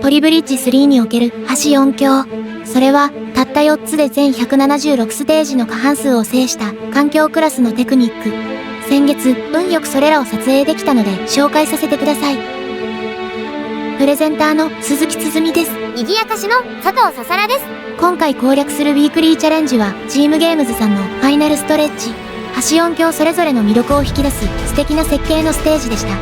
トリブリッジ3における橋4強。それは、たった4つで全176ステージの過半数を制した環境クラスのテクニック。先月、運よくそれらを撮影できたので紹介させてください。プレゼンターの鈴木つづみです。賑やかしの佐藤ささらです。今回攻略するウィークリーチャレンジは、チームゲームズさんのファイナルストレッチ。橋4強それぞれの魅力を引き出す素敵な設計のステージでした。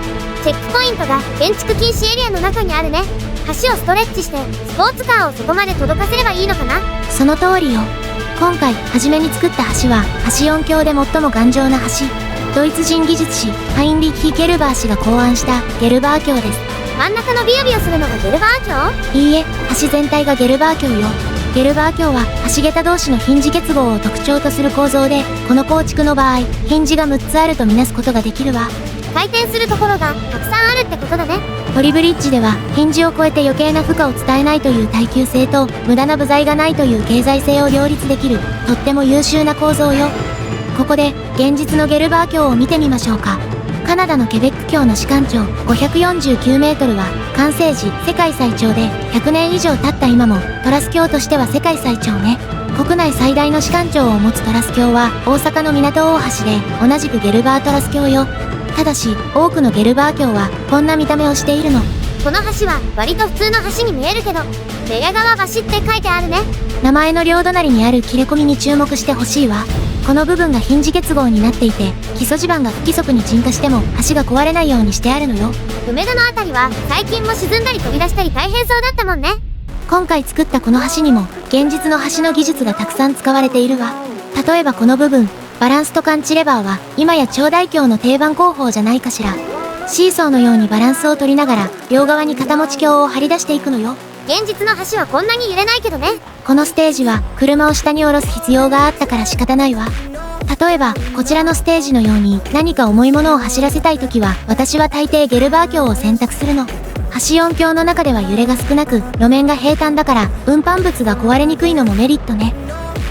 チェックポイントが建築禁止エリアの中にあるね。橋をストレッチしてスポーツカーをそこまで届かせればいいのかな。その通りよ。今回初めに作った橋は橋4強で最も頑丈な橋。ドイツ人技術士ハインリッヒ・ゲルバー氏が考案したゲルバー橋です。真ん中のビヨビヨするのがゲルバー橋？いいえ、橋全体がゲルバー橋よ。ゲルバー橋は橋桁同士のヒンジ結合を特徴とする構造で、この構築の場合ヒンジが6つあるとみなすことができるわ。回転するところがたくさんあるってことだね。トリブリッジではヒンジを超えて余計な負荷を伝えないという耐久性と無駄な部材がないという経済性を両立できるとっても優秀な構造よ。ここで現実のゲルバー橋を見てみましょうか。カナダのケベック橋の主幹長549メートルは完成時世界最長で、100年以上経った今もトラス橋としては世界最長ね。国内最大の主幹長を持つトラス橋は大阪の港大橋で同じくゲルバートラス橋よ。ただし多くのゲルバー橋はこんな見た目をしているの。この橋は割と普通の橋に見えるけど、レヤ川橋って書いてあるね。名前の両隣にある切れ込みに注目してほしいわ。この部分がヒンジ結合になっていて、基礎地盤が不規則に沈下しても橋が壊れないようにしてあるのよ。梅田のあたりは最近も沈んだり飛び出したり大変そうだったもんね。今回作ったこの橋にも現実の橋の技術がたくさん使われているわ。例えばこの部分、バランスとカンチレバーは今や長大橋の定番工法じゃないかしら。シーソーのようにバランスを取りながら両側に片持ち橋を張り出していくのよ。現実の橋はこんなに揺れないけどね。このステージは車を下に下ろす必要があったから仕方ないわ。例えばこちらのステージのように何か重いものを走らせたいときは、私は大抵ゲルバー橋を選択するの。橋4橋の中では揺れが少なく路面が平坦だから運搬物が壊れにくいのもメリットね。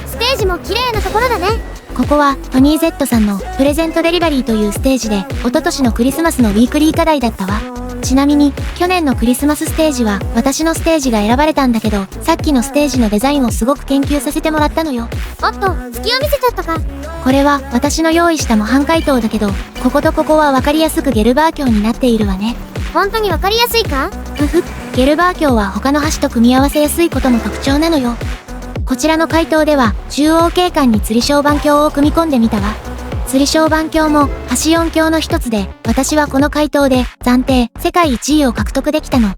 ステージも綺麗なところだね。ここはトニー Z さんのプレゼントデリバリーというステージで、一昨年のクリスマスのウィークリー課題だったわ。ちなみに去年のクリスマスステージは私のステージが選ばれたんだけど、さっきのステージのデザインをすごく研究させてもらったのよ。おっと、隙を見せちゃったか。これは私の用意した模範解答だけど、こことここは分かりやすくゲルバー橋になっているわね。本当に分かりやすいか？ふふ、ゲルバー橋は他の橋と組み合わせやすいことも特徴なのよ。こちらの回答では中央景観に吊り小板橋を組み込んでみたわ。吊り小板橋も橋4橋の一つで、私はこの回答で暫定世界1位を獲得できたの。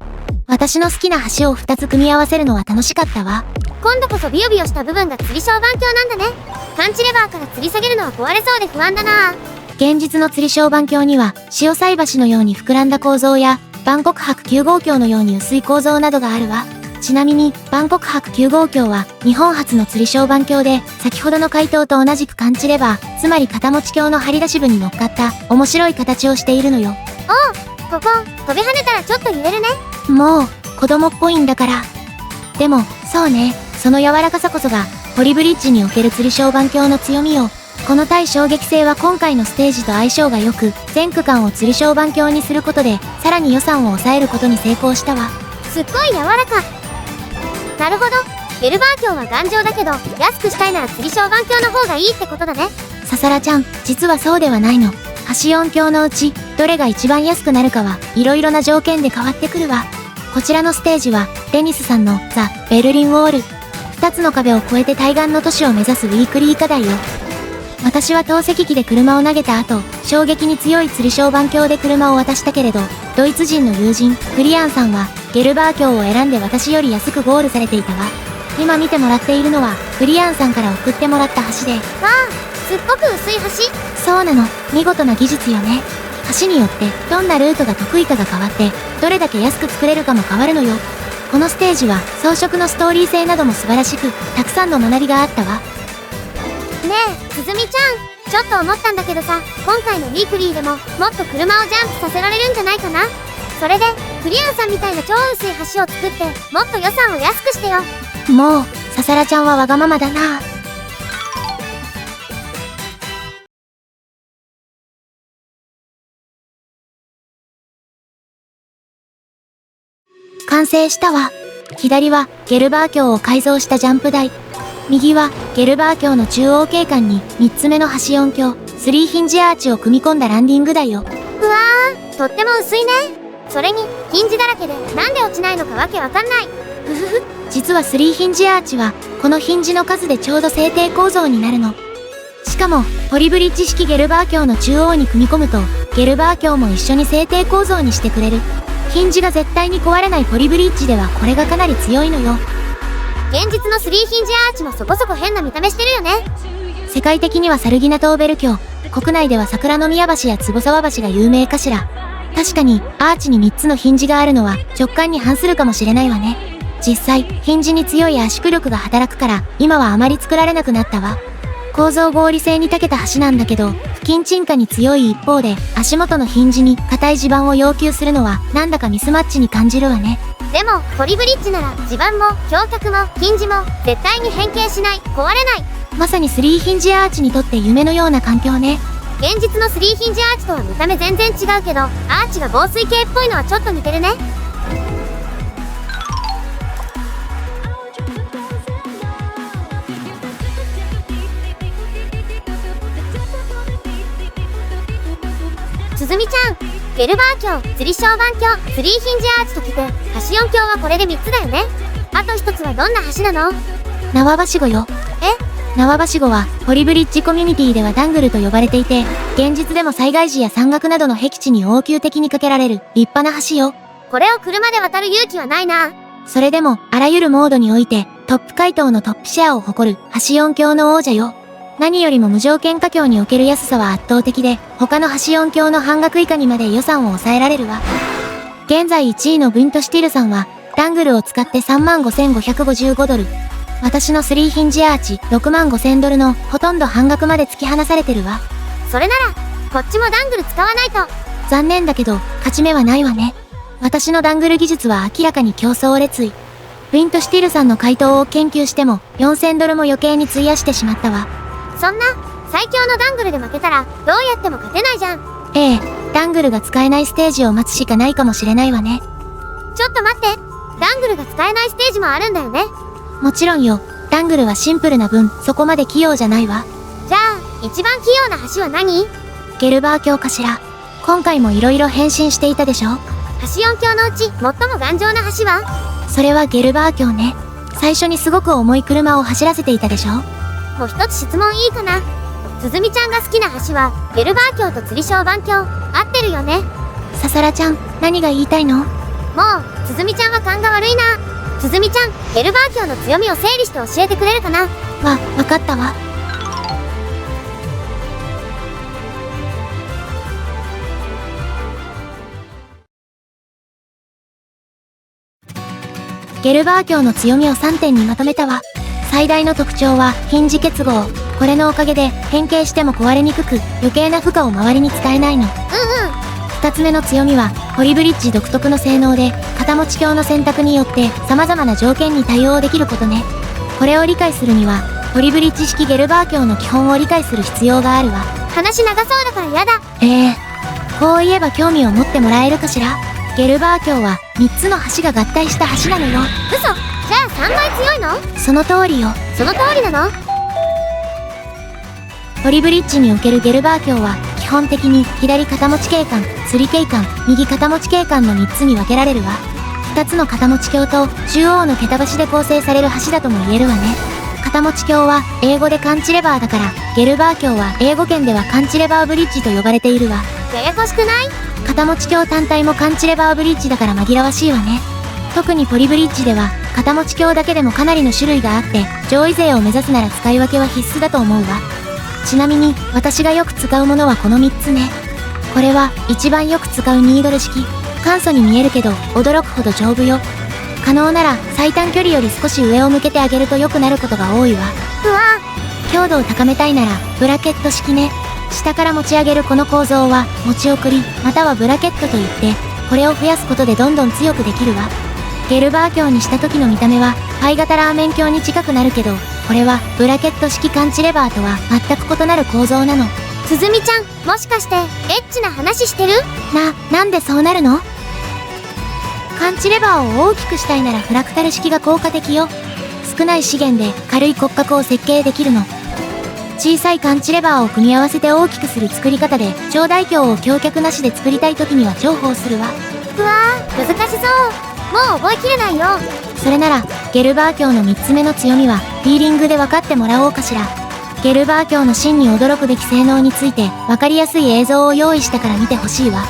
私の好きな橋を2つ組み合わせるのは楽しかったわ。今度こそビヨビヨした部分が吊り小板橋なんだね。カンチレバーから吊り下げるのは壊れそうで不安だな。現実の吊り小板橋には潮騒橋のように膨らんだ構造や万国博9号橋のように薄い構造などがあるわ。ちなみに万国博9号橋は日本初の吊り小板橋で、先ほどの回答と同じくカンチレバー、つまり片持ち橋の張り出し部に乗っかった面白い形をしているのよ。おう、ここ飛び跳ねたらちょっと揺れるね。もう子供っぽいんだから。でもそうね、その柔らかさこそがトリブリッジにおける吊り小板橋の強みよ。この対衝撃性は今回のステージと相性が良く、全区間を吊り小板橋にすることでさらに予算を抑えることに成功したわ。すっごい柔らか。なるほど、ゲルバー橋は頑丈だけど安くしたいなら吊り小板橋の方がいいってことだね。ささらちゃん、実はそうではないの。橋4橋のうちどれが一番安くなるかはいろいろな条件で変わってくるわ。こちらのステージはデニスさんのザ・ベルリンウォール、2つの壁を越えて対岸の都市を目指すウィークリー課題よ。私は投石機で車を投げた後、衝撃に強い吊り小板橋で車を渡したけれど、ドイツ人の友人クリアンさんはゲルバー橋を選んで私より安くゴールされていたわ。今見てもらっているのはクリアンさんから送ってもらった橋で、わあ、すっごく薄い橋。そうなの、見事な技術よね。橋によってどんなルートが得意かが変わって、どれだけ安く作れるかも変わるのよ。このステージは装飾のストーリー性なども素晴らしく、たくさんの学びがあったわ。ねえ、すずみちゃん、ちょっと思ったんだけどさ、今回のウィークリーでももっと車をジャンプさせられるんじゃないかな。それでクリアンさんみたいな超薄い橋を作って、もっと予算を安くしてよ。もうささらちゃんはわがままだな。完成したわ。左はゲルバー橋を改造したジャンプ台。右はゲルバー橋の中央景観に3つ目の橋4橋、3ヒンジアーチを組み込んだランディング台よ。うわー、とっても薄いね。それに、ヒンジだらけでなんで落ちないのかわけわかんない。ふふふ。実は3ヒンジアーチは、このヒンジの数でちょうど正定構造になるの。しかも、ポリブリッジ式ゲルバー橋の中央に組み込むと、ゲルバー橋も一緒に正定構造にしてくれる。ヒンジが絶対に壊れないポリブリッジではこれがかなり強いのよ。現実の3ヒンジアーチもそこそこ変な見た目してるよね。世界的にはサルギナトーベル橋、国内では桜宮橋や坪沢橋が有名かしら。確かに、アーチに3つのヒンジがあるのは直感に反するかもしれないわね。実際、ヒンジに強い圧縮力が働くから、今はあまり作られなくなったわ。構造合理性に長けた橋なんだけど、不均沈下に強い一方で、足元のヒンジに硬い地盤を要求するのは、なんだかミスマッチに感じるわね。でも、ポリブリッジなら地盤も橋脚もヒンジも絶対に変形しない、壊れない。まさに3ヒンジアーチにとって夢のような環境ね。現実の3ヒンジアーチとは見た目全然違うけど、アーチが防水系っぽいのはちょっと似てるね。すずみちゃん、ゲルバー橋、釣り小板橋、3ヒンジアーチときて、橋4橋はこれで3つだよね。あと1つはどんな橋なの？縄はしごよ。縄はしごは、ポリブリッジコミュニティではダングルと呼ばれていて、現実でも災害時や山岳などの僻地に応急的に架けられる立派な橋よ。これを車で渡る勇気はないな。それでも、あらゆるモードにおいて、トップ回答のトップシェアを誇る橋4橋の王者よ。何よりも無条件架橋における安さは圧倒的で、他の橋4橋の半額以下にまで予算を抑えられるわ。現在1位のブイントシティルさんは、ダングルを使って35,555ドル。私の3ヒンジアーチ65,000ドルのほとんど半額まで突き放されてるわ。それなら、こっちもダングル使わないと。残念だけど、勝ち目はないわね。私のダングル技術は明らかに競争劣位。ブイントシティルさんの回答を研究しても、4,000ドルも余計に費やしてしまったわ。そんな、最強のダングルで負けたら、どうやっても勝てないじゃん。ええ、ダングルが使えないステージを待つしかないかもしれないわね。ちょっと待って。ダングルが使えないステージもあるんだよね。もちろんよ。ダングルはシンプルな分、そこまで器用じゃないわ。じゃあ、一番器用な橋は何？ゲルバー橋かしら。今回も色々変身していたでしょ？橋4橋のうち、最も頑丈な橋は？それはゲルバー橋ね。最初にすごく重い車を走らせていたでしょ？もう一つ質問いいかな？すずみちゃんが好きな橋は、ゲルバー橋と釣り小板橋、合ってるよね？ささらちゃん、何が言いたいの？もう、すずみちゃんは勘が悪いな。すずみちゃん、ゲルバー橋の強みを整理して教えてくれるかな？わかったわ。ゲルバー橋の強みを3点にまとめたわ。最大の特徴はヒンジ結合。これのおかげで変形しても壊れにくく、余計な負荷を周りに伝えないの。2つ目の強みはポリブリッジ独特の性能で、片持ち橋の選択によって様々な条件に対応できることね。これを理解するにはポリブリッジ式ゲルバー橋の基本を理解する必要があるわ。話長そうだからやだ。こう言えば興味を持ってもらえるかしら。ゲルバー橋は3つの橋が合体した橋なのよ。嘘？じゃあ3倍強いの？その通りよ。その通りなの？ポリブリッジにおけるゲルバー橋は基本的に左片持ち景観、釣り景観、右片持ち景観の3つに分けられるわ。2つの片持ち橋と中央の桁橋で構成される橋だとも言えるわね。片持ち橋は英語でカンチレバーだから、ゲルバー橋は英語圏ではカンチレバーブリッジと呼ばれているわ。ややこしくない？片持ち橋単体もカンチレバーブリッジだから紛らわしいわね。特にポリブリッジでは片持ち橋だけでもかなりの種類があって、上位勢を目指すなら使い分けは必須だと思うわ。ちなみに私がよく使うものはこの3つね。これは一番よく使うニードル式。簡素に見えるけど驚くほど丈夫よ。可能なら最短距離より少し上を向けてあげると良くなることが多いわ。強度を高めたいならブラケット式ね。下から持ち上げるこの構造は持ち送りまたはブラケットといって、これを増やすことでどんどん強くできるわ。ゲルバー橋にした時の見た目はパイ型ラーメン橋に近くなるけど、これはブラケット式カンチレバーとは全く異なる構造なの。すずみちゃん、もしかしてエッチな話してる？なんでそうなるの？感知レバーを大きくしたいならフラクタル式が効果的よ。少ない資源で軽い骨格を設計できるの。小さい感知レバーを組み合わせて大きくする作り方で、超大胸を橋脚なしで作りたい時には重宝するわ。うわー、難しそう。もう覚えきれないよ。それなら、ゲルバー卿の3つ目の強みは、フィーリングで分かってもらおうかしら。ゲルバー卿の真に驚くべき性能について、分かりやすい映像を用意したから見てほしいわ。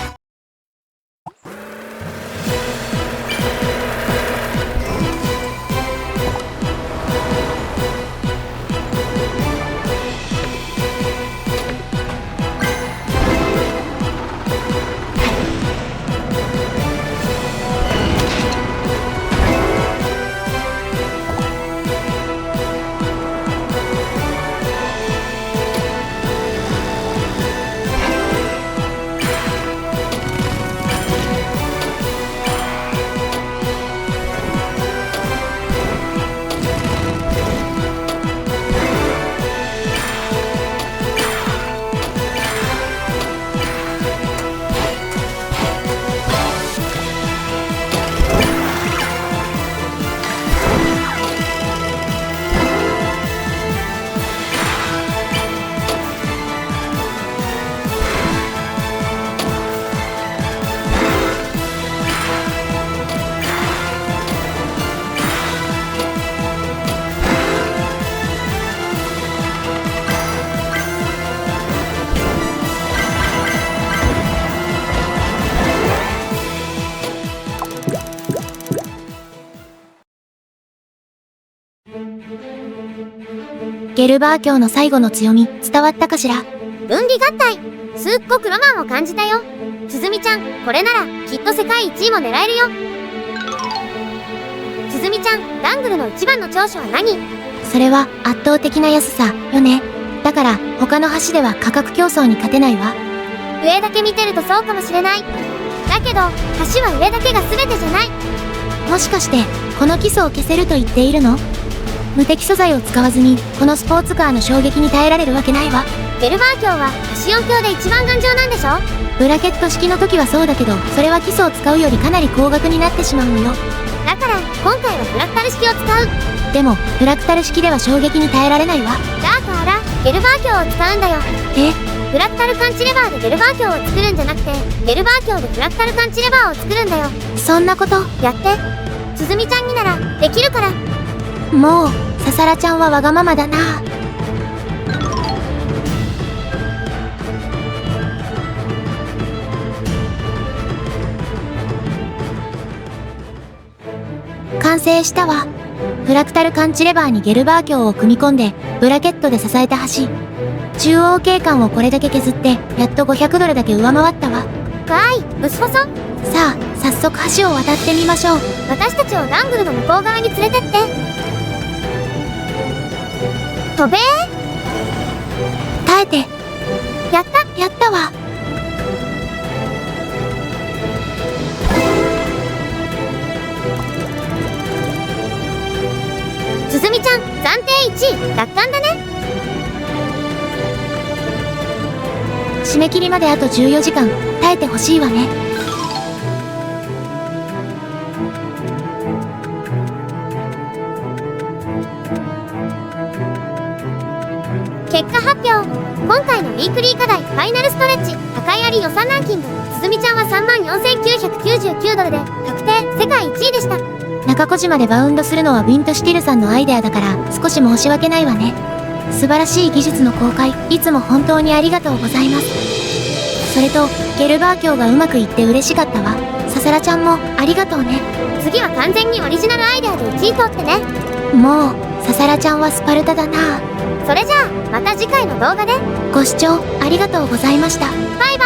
ゲルバー卿の最後の強み、伝わったかしら？分離合体。すっごくロマンを感じたよ。つづみちゃん、これなら、きっと世界一位も狙えるよ。つづみちゃん、ラングルの一番の長所は何？それは圧倒的な安さ、よね。だから、他の橋では価格競争に勝てないわ。上だけ見てるとそうかもしれない。だけど、橋は上だけが全てじゃない。もしかして、この基礎を消せると言っているの？無敵素材を使わずに、このスポーツカーの衝撃に耐えられるわけないわ。ゲルバー卿は、橋4強で一番頑丈なんでしょ？ブラケット式の時はそうだけど、それは基礎を使うよりかなり高額になってしまうのよ。だから、今回はフラクタル式を使う。でも、フラクタル式では衝撃に耐えられないわ。だから、ゲルバー卿を使うんだよ。え？フラクタル感知レバーでゲルバー卿を作るんじゃなくて、ゲルバー卿でフラクタル感知レバーを作るんだよ。そんなこと、やって。つづみちゃんになら、できるから。もう、ささらちゃんはわがままだな。完成したわ。フラクタル感知レバーにゲルバー卿を組み込んで、ブラケットで支えた橋。中央景観をこれだけ削って、やっと500ドルだけ上回ったわ。わーい、ブス細。さあ、早速橋を渡ってみましょう。私たちをラングルの向こう側に連れてって。飛べー。耐えて。やったわ。つづみちゃん、暫定1位、奪還だね。締め切りまであと14時間、耐えてほしいわね。結果発表。今回のウィークリー課題、ファイナルストレッチ、高いあり予算ランキング、つづみちゃんは34,999ドルで、確定、世界1位でした。中小島でバウンドするのはウィントシティルさんのアイデアだから、少し申し訳ないわね。素晴らしい技術の公開、いつも本当にありがとうございます。それと、ゲルバー卿がうまくいって嬉しかったわ。ささらちゃんも、ありがとうね。次は完全にオリジナルアイデアで1位取ってね。もう、ささらちゃんはスパルタだな。それじゃあ、また次回の動画で。ご視聴、ありがとうございました。バイ